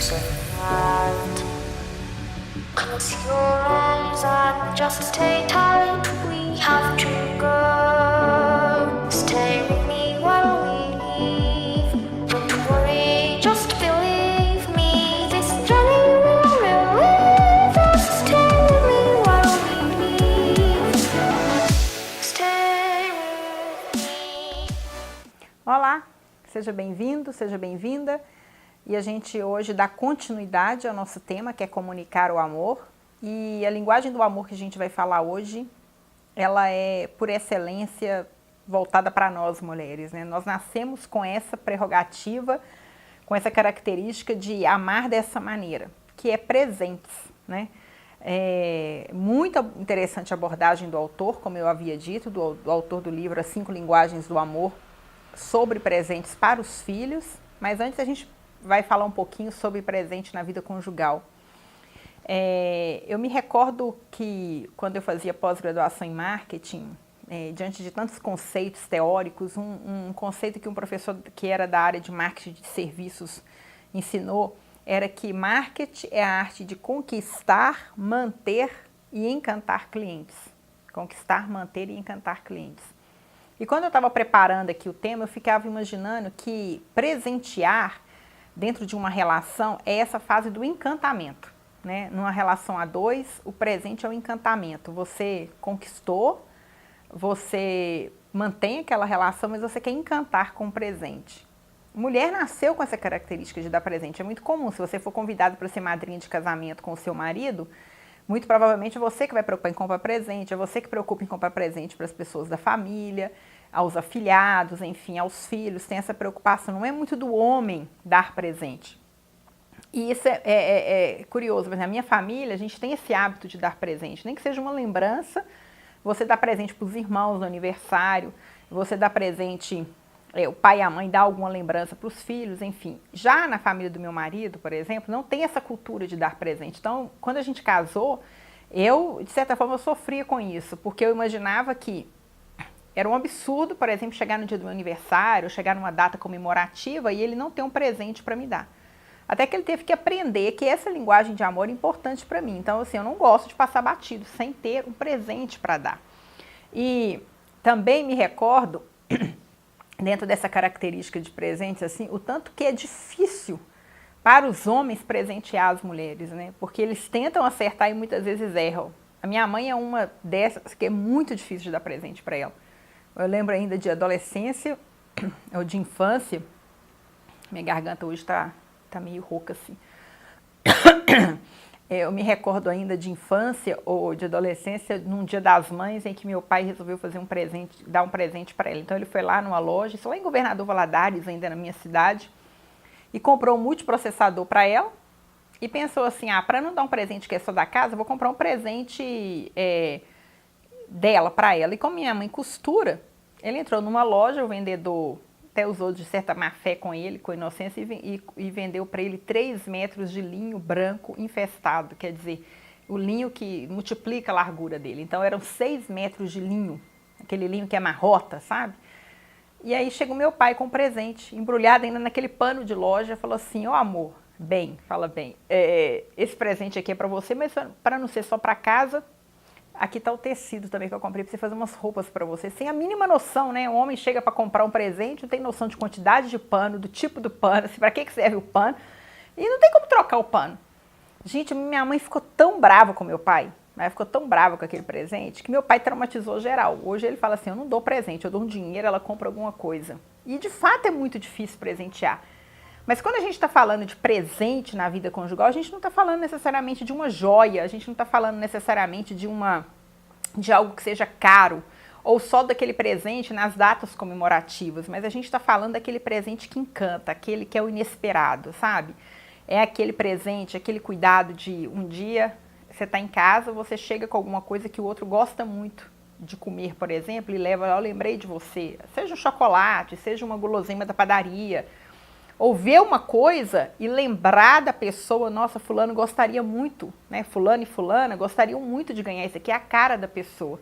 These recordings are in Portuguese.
hand. Close your eyes and just stay tight. We have to go. Stay with me while we leave. Don't worry, just believe me. This journey will relieve us. Stay with me while we leave. Stay with me. Olá, seja bem-vindo, seja bem-vinda. E a gente hoje dá continuidade ao nosso tema, que é comunicar o amor. E a linguagem do amor que a gente vai falar hoje, ela é, por excelência, voltada para nós mulheres, né? Nós nascemos com essa prerrogativa, com essa característica de amar dessa maneira, que é presentes, né? É muito interessante a abordagem do autor, como eu havia dito, do autor do livro As 5 Linguagens do Amor, sobre presentes para os filhos. Mas antes a gente vai falar um pouquinho sobre presente na vida conjugal. Eu me recordo que quando eu fazia pós-graduação em marketing, diante de tantos conceitos teóricos, um conceito que um professor que era da área de marketing de serviços ensinou era que marketing é a arte de conquistar, manter e encantar clientes. Conquistar, manter e encantar clientes. E quando eu estava preparando aqui o tema, eu ficava imaginando que presentear dentro de uma relação é essa fase do encantamento, né? Numa relação a dois, o presente é o encantamento. Você conquistou, você mantém aquela relação, mas você quer encantar com o presente. Mulher nasceu com essa característica de dar presente. É muito comum, se você for convidado para ser madrinha de casamento com o seu marido, muito provavelmente é você que vai preocupar em comprar presente, é você que preocupa em comprar presente para as pessoas da família, aos afilhados, enfim, aos filhos, tem essa preocupação. Não é muito do homem dar presente. E isso é curioso, mas na minha família a gente tem esse hábito de dar presente, nem que seja uma lembrança, você dá presente para os irmãos no aniversário, você dá presente, o pai e a mãe dá alguma lembrança para os filhos, enfim. Já na família do meu marido, por exemplo, não tem essa cultura de dar presente. Então, quando a gente casou, eu, de certa forma, eu sofria com isso, porque eu imaginava que era um absurdo, por exemplo, chegar no dia do meu aniversário, chegar numa data comemorativa e ele não ter um presente para me dar. Até que ele teve que aprender que essa linguagem de amor é importante para mim. Então, assim, eu não gosto de passar batido sem ter um presente para dar. E também me recordo, dentro dessa característica de presentes, assim, o tanto que é difícil para os homens presentear as mulheres, né? Porque eles tentam acertar e muitas vezes erram. A minha mãe é uma dessas que é muito difícil de dar presente para ela. Eu lembro ainda de adolescência ou de infância, minha garganta hoje está meio rouca assim. Eu me recordo ainda de infância ou de adolescência, num dia das mães, em que meu pai resolveu fazer um presente, dar um presente para ela. Então ele foi lá numa loja, isso lá em Governador Valadares, ainda na minha cidade, e comprou um multiprocessador para ela e pensou assim, para não dar um presente que é só da casa, eu vou comprar um presente dela para ela. E como minha mãe costura, ele entrou numa loja, o vendedor até usou de certa má fé com ele, com inocência, e vendeu para ele 3 metros de linho branco infestado, quer dizer, o linho que multiplica a largura dele. Então eram 6 metros de linho, aquele linho que é amarrota, sabe? E aí chega o meu pai com um presente, embrulhado ainda naquele pano de loja, falou assim, amor, fala bem, esse presente aqui é para você, mas para não ser só para casa, aqui está o tecido também que eu comprei para você fazer umas roupas para você, sem a mínima noção, né? O homem chega para comprar um presente, não tem noção de quantidade de pano, do tipo do pano, assim, para que serve o pano, e não tem como trocar o pano. Gente, minha mãe ficou tão brava com meu pai, ela ficou tão brava com aquele presente, que meu pai traumatizou geral. Hoje ele fala assim, eu não dou presente, eu dou um dinheiro, ela compra alguma coisa. E de fato é muito difícil presentear. Mas quando a gente está falando de presente na vida conjugal, a gente não está falando necessariamente de uma joia, a gente não está falando necessariamente de algo que seja caro, ou só daquele presente nas datas comemorativas, mas a gente está falando daquele presente que encanta, aquele que é o inesperado, sabe? É aquele presente, aquele cuidado de um dia você está em casa, você chega com alguma coisa que o outro gosta muito de comer, por exemplo, e leva, eu lembrei de você, seja um chocolate, seja uma guloseima da padaria, ou ver uma coisa e lembrar da pessoa, nossa, fulano gostaria muito, né? Fulano e fulana gostariam muito de ganhar isso aqui, é a cara da pessoa.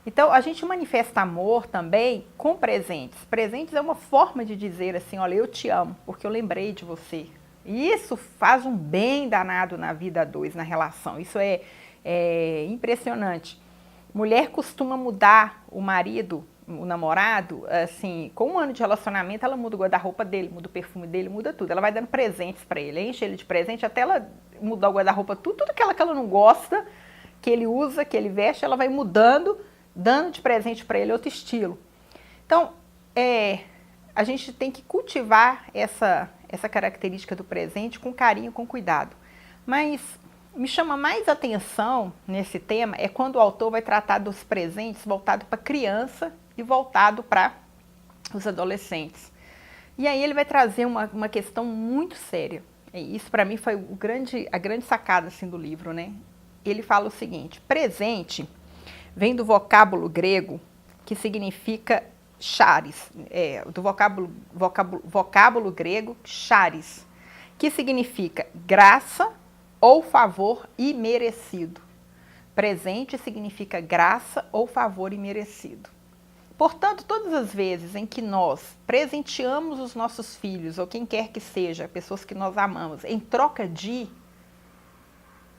Então, a gente manifesta amor também com presentes. Presentes é uma forma de dizer assim, olha, eu te amo, porque eu lembrei de você. E isso faz um bem danado na vida a dois, na relação. Isso é impressionante. Mulher costuma mudar o marido, o namorado, assim, com 1 ano de relacionamento, ela muda o guarda-roupa dele, muda o perfume dele, muda tudo. Ela vai dando presentes para ele, enche ele de presente, até ela mudar o guarda-roupa, tudo que ela não gosta, que ele usa, que ele veste, ela vai mudando, dando de presente para ele outro estilo. Então, a gente tem que cultivar essa característica do presente com carinho, com cuidado. Mas me chama mais atenção nesse tema é quando o autor vai tratar dos presentes voltado para a criança e voltado para os adolescentes. E aí ele vai trazer uma questão muito séria. E isso para mim foi a grande sacada assim, do livro, né? Ele fala o seguinte: presente vem do vocábulo grego que significa charis, do vocábulo grego charis, que significa graça ou favor imerecido. Presente significa graça ou favor imerecido. Portanto, todas as vezes em que nós presenteamos os nossos filhos, ou quem quer que seja, pessoas que nós amamos, em troca de,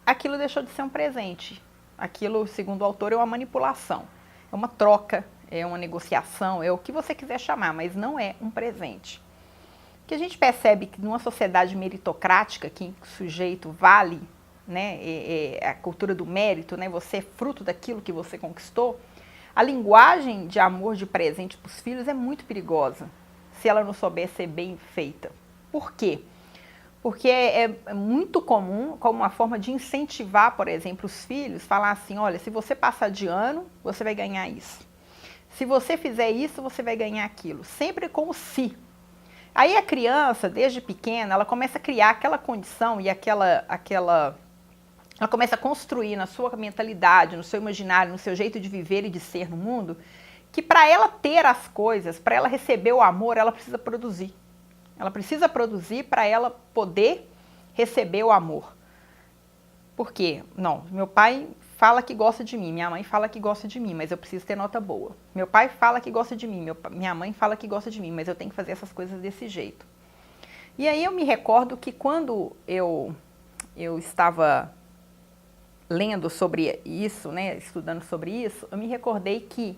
aquilo deixou de ser um presente. Aquilo, segundo o autor, é uma manipulação, é uma troca, é uma negociação, é o que você quiser chamar, mas não é um presente. Que a gente percebe que numa sociedade meritocrática, que o sujeito vale, né, a cultura do mérito, né, você é fruto daquilo que você conquistou, a linguagem de amor de presente para os filhos é muito perigosa, se ela não souber ser bem feita. Por quê? Porque é muito comum, como uma forma de incentivar, por exemplo, os filhos, falar assim, olha, se você passar de ano, você vai ganhar isso. Se você fizer isso, você vai ganhar aquilo. Sempre com o si. Aí a criança, desde pequena, ela começa a criar aquela condição e ela começa a construir na sua mentalidade, no seu imaginário, no seu jeito de viver e de ser no mundo, que para ela ter as coisas, para ela receber o amor, ela precisa produzir. Ela precisa produzir para ela poder receber o amor. Por quê? Não, meu pai fala que gosta de mim, minha mãe fala que gosta de mim, mas eu preciso ter nota boa. Meu pai fala que gosta de mim, minha mãe fala que gosta de mim, mas eu tenho que fazer essas coisas desse jeito. E aí eu me recordo que quando eu estava lendo sobre isso, né, estudando sobre isso, eu me recordei que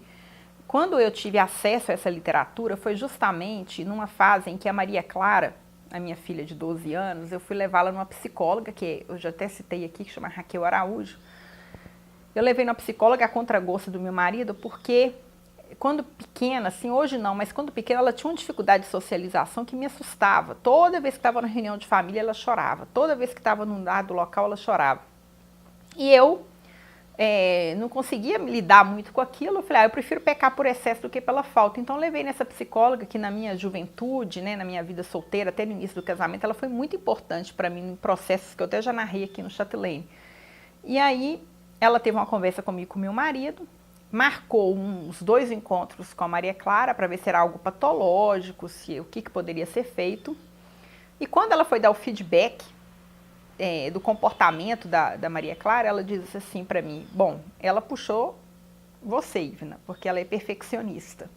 quando eu tive acesso a essa literatura foi justamente numa fase em que a Maria Clara, a minha filha de 12 anos, eu fui levá-la numa psicóloga, que eu já até citei aqui, que chama Raquel Araújo. Eu levei numa psicóloga a contragosto do meu marido, porque quando pequena, assim, hoje não, mas quando pequena ela tinha uma dificuldade de socialização que me assustava. Toda vez que estava na reunião de família, ela chorava. Toda vez que estava num dado local, ela chorava. E eu não conseguia lidar muito com aquilo. Eu falei, eu prefiro pecar por excesso do que pela falta. Então, eu levei nessa psicóloga que na minha juventude, né, na minha vida solteira, até no início do casamento, ela foi muito importante para mim em processos que eu até já narrei aqui no Chatelaine. E aí, ela teve uma conversa comigo e com meu marido, marcou uns 2 encontros com a Maria Clara para ver se era algo patológico, o que poderia ser feito. E quando ela foi dar o feedback do comportamento da Maria Clara, ela disse assim para mim, bom, ela puxou você, Ivna, porque ela é perfeccionista.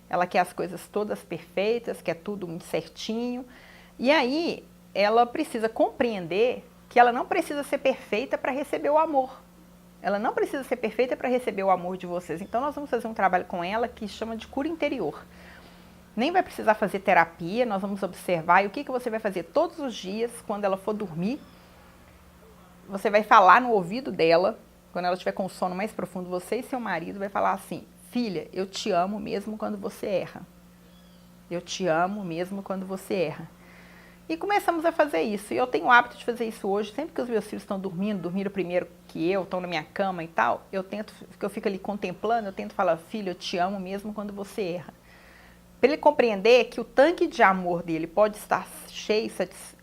Ela quer as coisas todas perfeitas, quer tudo muito certinho. E aí, ela precisa compreender que ela não precisa ser perfeita para receber o amor. Ela não precisa ser perfeita para receber o amor de vocês. Então, nós vamos fazer um trabalho com ela que chama de cura interior. Nem vai precisar fazer terapia, nós vamos observar. E o que você vai fazer todos os dias, quando ela for dormir, você vai falar no ouvido dela, quando ela estiver com o sono mais profundo, você e seu marido vai falar assim, filha, eu te amo mesmo quando você erra. Eu te amo mesmo quando você erra. E começamos a fazer isso. E eu tenho o hábito de fazer isso hoje. Sempre que os meus filhos estão dormindo primeiro que eu, estão na minha cama e tal, eu fico ali contemplando, eu tento falar, filho, eu te amo mesmo quando você erra. Para ele compreender que o tanque de amor dele pode estar cheio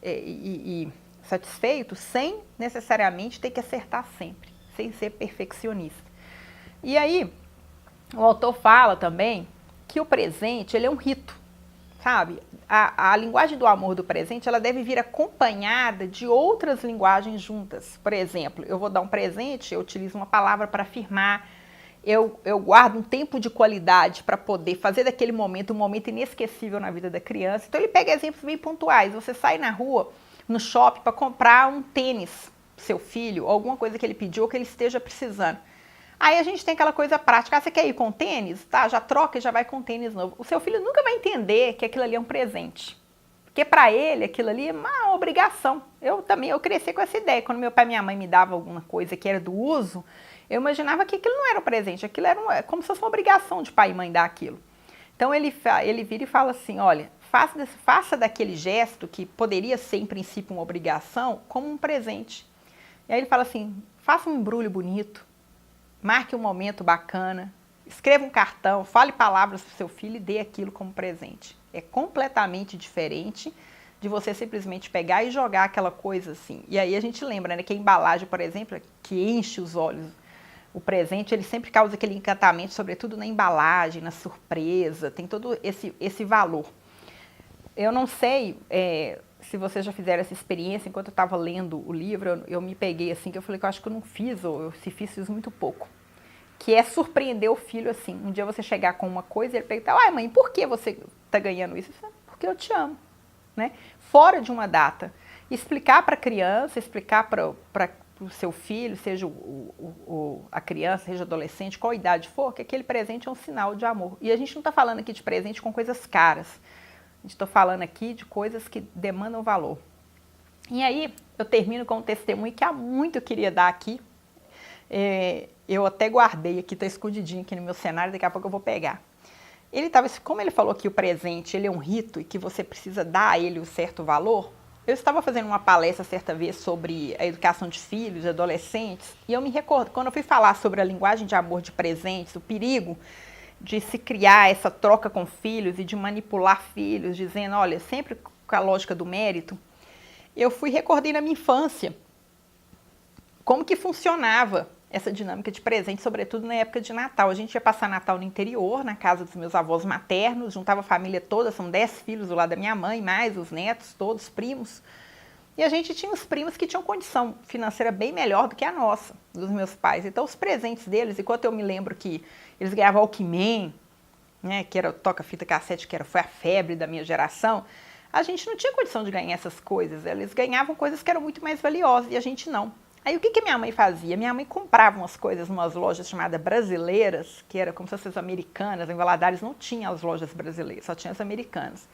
e satisfeito sem necessariamente ter que acertar sempre, sem ser perfeccionista. E aí, o autor fala também que o presente, ele é um rito. Sabe, a linguagem do amor do presente, ela deve vir acompanhada de outras linguagens juntas. Por exemplo, eu vou dar um presente, eu utilizo uma palavra para afirmar, eu guardo um tempo de qualidade para poder fazer daquele momento um momento inesquecível na vida da criança. Então, ele pega exemplos bem pontuais. Você sai na rua, no shopping para comprar um tênis pro seu filho, ou alguma coisa que ele pediu ou que ele esteja precisando. Aí a gente tem aquela coisa prática, você quer ir com tênis? Tá, já troca e já vai com tênis novo. O seu filho nunca vai entender que aquilo ali é um presente. Porque para ele aquilo ali é uma obrigação. Eu cresci com essa ideia. Quando meu pai e minha mãe me davam alguma coisa que era do uso, eu imaginava que aquilo não era um presente, aquilo era como se fosse uma obrigação de pai e mãe dar aquilo. Então ele vira e fala assim, olha, faça daquele gesto, que poderia ser em princípio uma obrigação, como um presente. E aí ele fala assim, faça um embrulho bonito, marque um momento bacana, escreva um cartão, fale palavras para o seu filho e dê aquilo como presente. É completamente diferente de você simplesmente pegar e jogar aquela coisa assim. E aí a gente lembra, né, que a embalagem, por exemplo, que enche os olhos. O presente, ele sempre causa aquele encantamento, sobretudo na embalagem, na surpresa, tem todo esse valor. Eu não sei se vocês já fizeram essa experiência, enquanto eu estava lendo o livro, eu me peguei assim, que eu falei que eu acho que eu não fiz, ou se fiz muito pouco. Que é surpreender o filho assim. Um dia você chegar com uma coisa e ele perguntar, ai mãe, por que você está ganhando isso? Porque eu te amo, né? Fora de uma data. Explicar para a criança, explicar para o seu filho, seja a criança, seja adolescente, qual idade for, que aquele presente é um sinal de amor. E a gente não está falando aqui de presente com coisas caras. A gente está falando aqui de coisas que demandam valor. E aí, eu termino com um testemunho que há muito eu queria dar aqui. Eu até guardei aqui, está escondidinho aqui no meu cenário, daqui a pouco eu vou pegar. Como ele falou que o presente ele é um rito e que você precisa dar a ele um certo valor, eu estava fazendo uma palestra certa vez sobre a educação de filhos, de adolescentes, e eu me recordo, quando eu fui falar sobre a linguagem de amor de presentes, o perigo de se criar essa troca com filhos e de manipular filhos, dizendo, olha, sempre com a lógica do mérito, eu recordei na minha infância como que funcionava essa dinâmica de presente, sobretudo na época de Natal. A gente ia passar Natal no interior, na casa dos meus avós maternos, juntava a família toda, são 10 filhos do lado da minha mãe, mais os netos, todos primos. E a gente tinha os primos que tinham condição financeira bem melhor do que a nossa, dos meus pais. Então os presentes deles, enquanto eu me lembro que eles ganhavam Walkman, né, que era o toca-fita cassete, foi a febre da minha geração, a gente não tinha condição de ganhar essas coisas. Eles ganhavam coisas que eram muito mais valiosas e a gente não. Aí o que minha mãe fazia? Minha mãe comprava umas coisas em umas lojas chamadas brasileiras, que era como se fossem as americanas. Em Valadares não tinha as lojas brasileiras, só tinha as americanas.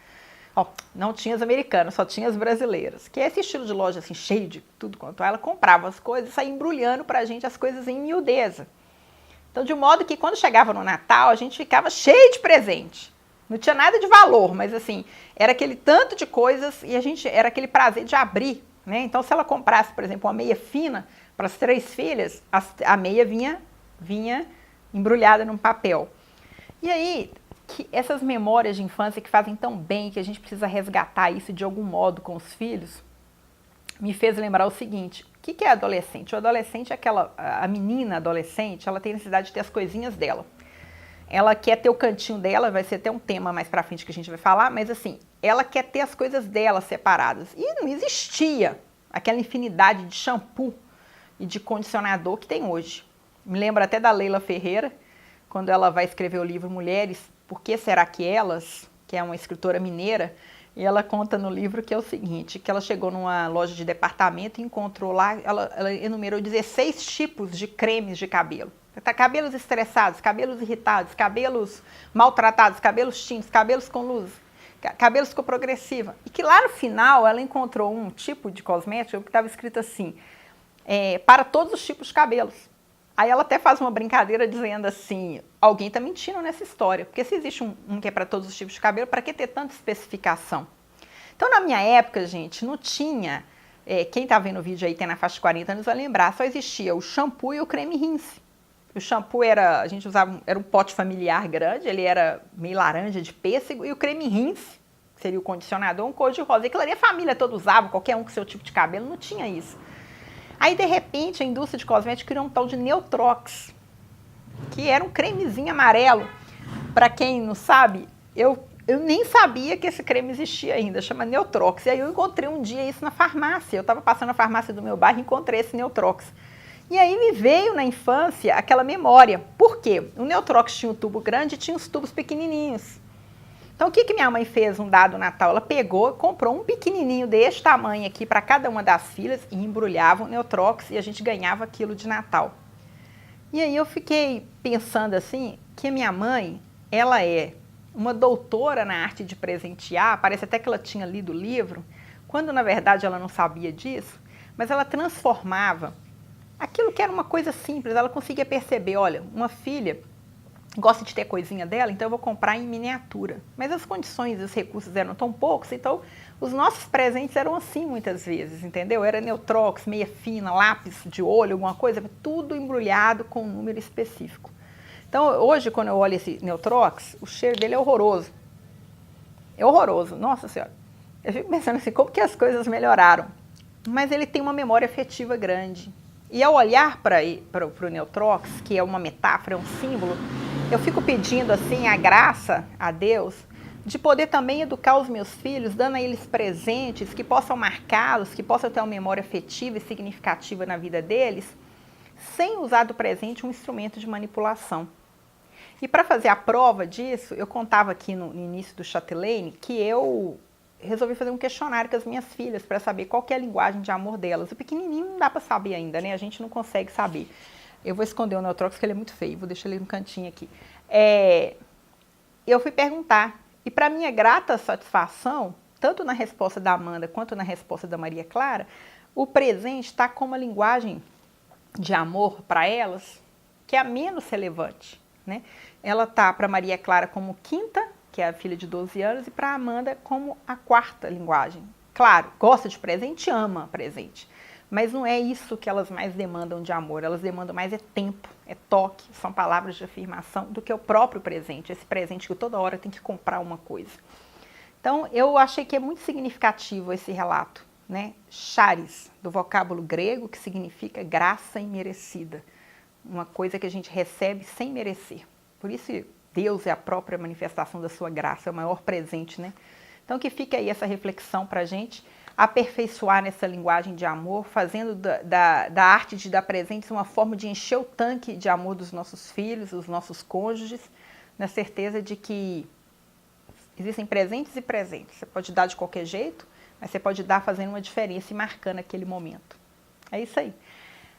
Não tinha as americanas, só tinha as brasileiras. Que é esse estilo de loja assim, cheio de tudo quanto ela comprava as coisas e saía embrulhando pra gente as coisas em miudeza. Então, de modo que quando chegava no Natal, a gente ficava cheio de presente. Não tinha nada de valor, mas assim, era aquele tanto de coisas e era aquele prazer de abrir. Né? Então, se ela comprasse, por exemplo, uma meia fina para as 3 filhas, a meia vinha embrulhada num papel. E aí, essas memórias de infância que fazem tão bem, que a gente precisa resgatar isso de algum modo com os filhos, me fez lembrar o seguinte, o que é adolescente? O adolescente é a menina adolescente, ela tem necessidade de ter as coisinhas dela. Ela quer ter o cantinho dela, vai ser até um tema mais pra frente que a gente vai falar, mas assim, ela quer ter as coisas dela separadas. E não existia aquela infinidade de shampoo e de condicionador que tem hoje. Me lembro até da Leila Ferreira, quando ela vai escrever o livro Mulheres, Por que Será que Elas?, que é uma escritora mineira, e ela conta no livro que é o seguinte, que ela chegou numa loja de departamento e encontrou lá, ela enumerou 16 tipos de cremes de cabelo. Cabelos estressados, cabelos irritados, cabelos maltratados, cabelos tintos, cabelos com luz, cabelos com progressiva. E que lá no final ela encontrou um tipo de cosmético que estava escrito assim, para todos os tipos de cabelos. Aí ela até faz uma brincadeira dizendo assim, alguém está mentindo nessa história, porque se existe um que é para todos os tipos de cabelo, para que ter tanta especificação? Então na minha época, gente, não tinha, quem está vendo o vídeo aí tem na faixa de 40 anos vai lembrar, só existia o shampoo e o creme rinse. O shampoo a gente usava, era um pote familiar grande, ele era meio laranja de pêssego, e o creme rinse, que seria o condicionador, um cor de rosa. E aquilo ali a família toda usava, qualquer um com seu tipo de cabelo, não tinha isso. Aí, de repente, a indústria de cosméticos criou um tal de Neutrox, que era um cremezinho amarelo. Para quem não sabe, eu nem sabia que esse creme existia ainda, chama Neutrox. E aí eu encontrei um dia isso na farmácia, eu estava passando na farmácia do meu bairro e encontrei esse Neutrox. E aí me veio na infância aquela memória. Por quê? O Neutrox tinha um tubo grande e tinha os tubos pequenininhos. Então, o que minha mãe fez um dado Natal? Ela pegou, comprou um pequenininho deste tamanho aqui para cada uma das filhas e embrulhava o Neutrox e a gente ganhava aquilo de Natal. E aí eu fiquei pensando assim, que a minha mãe, ela é uma doutora na arte de presentear, parece até que ela tinha lido o livro, quando na verdade ela não sabia disso, mas ela transformava aquilo que era uma coisa simples, ela conseguia perceber, olha, uma filha gosta de ter coisinha dela, então eu vou comprar em miniatura. Mas as condições e os recursos eram tão poucos, então os nossos presentes eram assim muitas vezes, entendeu? Era Neutrox, meia fina, lápis de olho, alguma coisa, tudo embrulhado com um número específico. Então hoje quando eu olho esse Neutrox, o cheiro dele é horroroso. É horroroso, nossa senhora. Eu fico pensando assim, como que as coisas melhoraram? Mas ele tem uma memória afetiva grande. E ao olhar para o Neutrox, que é uma metáfora, é um símbolo, eu fico pedindo assim a graça a Deus de poder também educar os meus filhos, dando a eles presentes que possam marcá-los, que possam ter uma memória afetiva e significativa na vida deles, sem usar do presente um instrumento de manipulação. E para fazer a prova disso, eu contava aqui no início do Chatelaine que eu resolvi fazer um questionário com as minhas filhas para saber qual que é a linguagem de amor delas. O pequenininho não dá para saber ainda, né? A gente não consegue saber. Eu vou esconder o Neutrox, porque ele é muito feio. Vou deixar ele no cantinho aqui. Eu fui perguntar. E para minha grata satisfação, tanto na resposta da Amanda quanto na resposta da Maria Clara, o presente está com uma linguagem de amor para elas que é a menos relevante, né? Ela está para Maria Clara como quinta, que é a filha de 12 anos, e para a Amanda como a quarta linguagem. Claro, gosta de presente, ama presente. Mas não é isso que elas mais demandam de amor. Elas demandam mais é tempo, é toque, são palavras de afirmação do que o próprio presente. Esse presente que toda hora tem que comprar uma coisa. Então, eu achei que é muito significativo esse relato, né? Charis, do vocábulo grego, que significa graça imerecida. Uma coisa que a gente recebe sem merecer. Por isso, Deus é a própria manifestação da sua graça, é o maior presente, né? Então, que fica aí essa reflexão para a gente aperfeiçoar nessa linguagem de amor, fazendo da arte de dar presentes uma forma de encher o tanque de amor dos nossos filhos, dos nossos cônjuges, na certeza de que existem presentes e presentes. Você pode dar de qualquer jeito, mas você pode dar fazendo uma diferença e marcando aquele momento. É isso aí.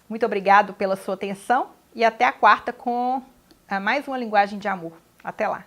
Muito obrigado pela sua atenção e até a quarta com mais uma linguagem de amor. Até lá!